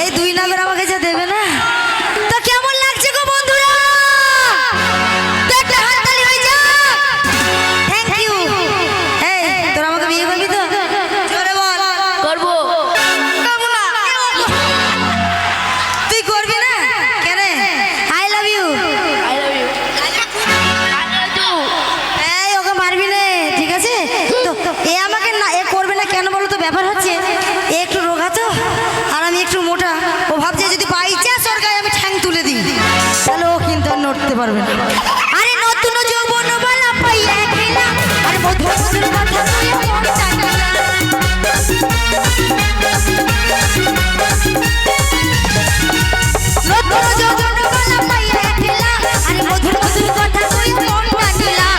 এই 2 নগর আমাকে যা দেবে না, তো কেমন লাগছে গো বন্ধুরা? দেখলে হাততালি হয়ে যা। Thank you. এই তোরা আমাকে বিয়ে করবি তো? জোরে বল। করব। করব না। তুই করবি না কেন? I love you. I love you. এই ওকে মারবি না, ঠিক আছে? তো এ আমাকে না, এ করবে না কেন বলো তো? ব্যাপার হচ্ছে এ একটু রোগা তো, আর আমি একটু মোটা। ও ভাবছে যদি বাই চান্স ওর গায়ে আমি ঠ্যাং তুলে দিই, তাহলে ও কিন্তু আর নড়তে পারবে না। আরে নতুন যৌবন বালা পাইয়া খেলা, আর মধুর মধুর কথা কইয়া মন টানিলা। নতুন যৌবন বালা পাইয়া খেলা, আর মধুর মধুর কথা কইয়া মন টানিলা।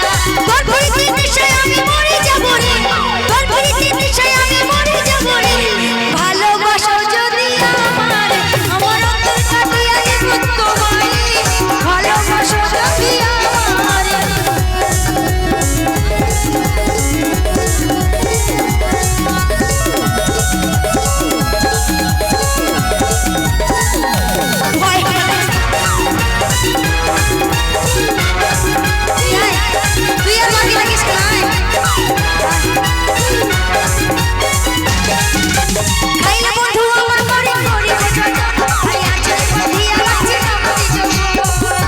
তোর প্রীতির নেশায় আমি মরে যাব রে, তোর প্রীতির নেশায় আমি মরে যাব রে। ভালোবাসো যদি আমারে, আমার অন্তর কাটিয়া দিব তোমারে। ভালোবাসো যদি আমারে। ভয় করে না। তুই আর বাকি লাগিস না। খাইলে বন্ধু আমার করে করি বোঝা, আই আচল বাঁধিয়া আছে আমারই যৌবন।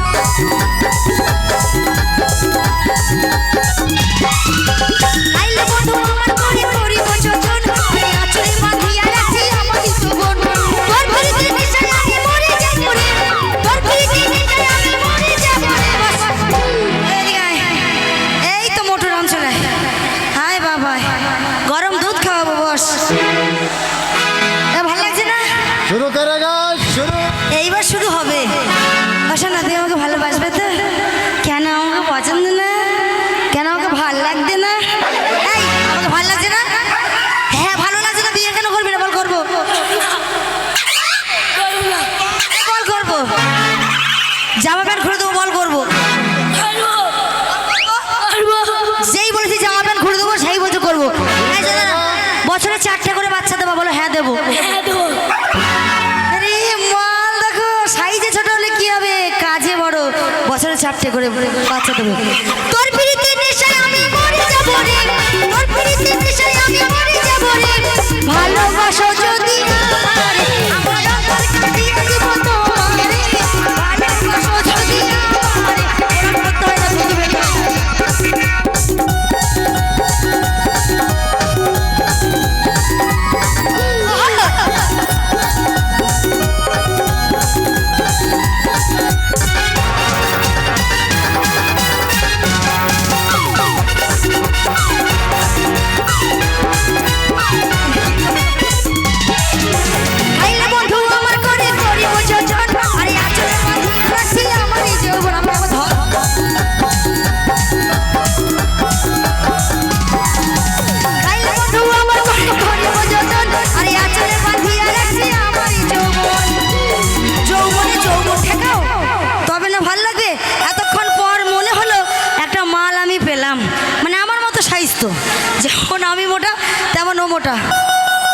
খাইলে বন্ধু আমার করে করি বোঝা, আই আচল বাঁধিয়া আছে আমারই যৌবন। তোর প্রীতির নেশায় আমি মরে যাব রে, তোর প্রীতির নেশায় আমি মরে যাব রে। বাস এদিকে আয়। এই তো মোটর অঞ্চলে হাই বাবা, গরম দুধ খাওয়াবো, বস। ভালো লাগছে না? শুরু করে গাছ শুরু। এইবার শুরু হবে। আশা না, তুই আমাকে ভালোবাসবে তো? কেন আমাকে পছন্দ না? কেন আমাকে ভালো লাগবে না? এই আমাকে ভালো লাগছে না? হ্যাঁ ভালো লাগছে না, বিয়ে কেন করবি না? বল করবো। এই বল করবো। জামা প্যান্ট খুলে দেবো, বল করবো। যেই বলেছি জামা প্যান্ট খুলে দেবো সেই বলছে করবো। এই যে দাঁড়া, বছরে 4টে করে বাচ্চা দেবো, বলো হ্যাঁ দেবো। আরে মাল দেখো, সাইজে ছোট হলে কি হবে, কাজে বড়। বছরে 4টে করে বাচ্চা দেবো। তোর প্রীতির নেশায় আমি মরে যাব রে, তোর প্রীতির নেশায় আমি মরে যাব রে। ভালোবাসো যদি আমারে, আমার অন্তর কাটিয়া দিব তোমারে। ভালোবাসো যদি আমারে, ওরা করতে হয় না শুধু বেটা। খাইলে বন্ধু আমার করে করি বোঝা জন, আরে আচলে বাঁধিয়া রাখছি আমারই যৌবন। আমার ধর। খাইলে বন্ধু আমার করে করি বোঝা জন, আরে আচলে বাঁধিয়া রাখছি আমারই যৌবন। যৌবনে যৌবন ঠেকাও, তবে না ভাল লাগবে। এতক্ষণ পর মনে হলো একটা মাল আমি পেলাম, মানে আমার মতো সাইজ তো। যেমন আমি মোটা তেমন ও মোটা।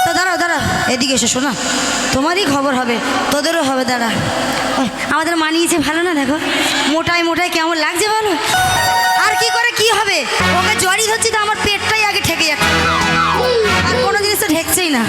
তো দাঁড়াও দাঁড়াও, এদিকে এসো শোনা, তোমারই খবর হবে, তোদেরও হবে। দাঁড়া, ওই, আমাদের মানিয়েছে ভালো না? দেখো মোটায় মোটায় কেমন লাগছে বলো? আর কি করে কি হবে, ওকে জড়ি ধরছি তো আমার পেটটাই আগে ঠেকে যাচ্ছে, আর কোনো জিনিস তো ঠেকছেই না।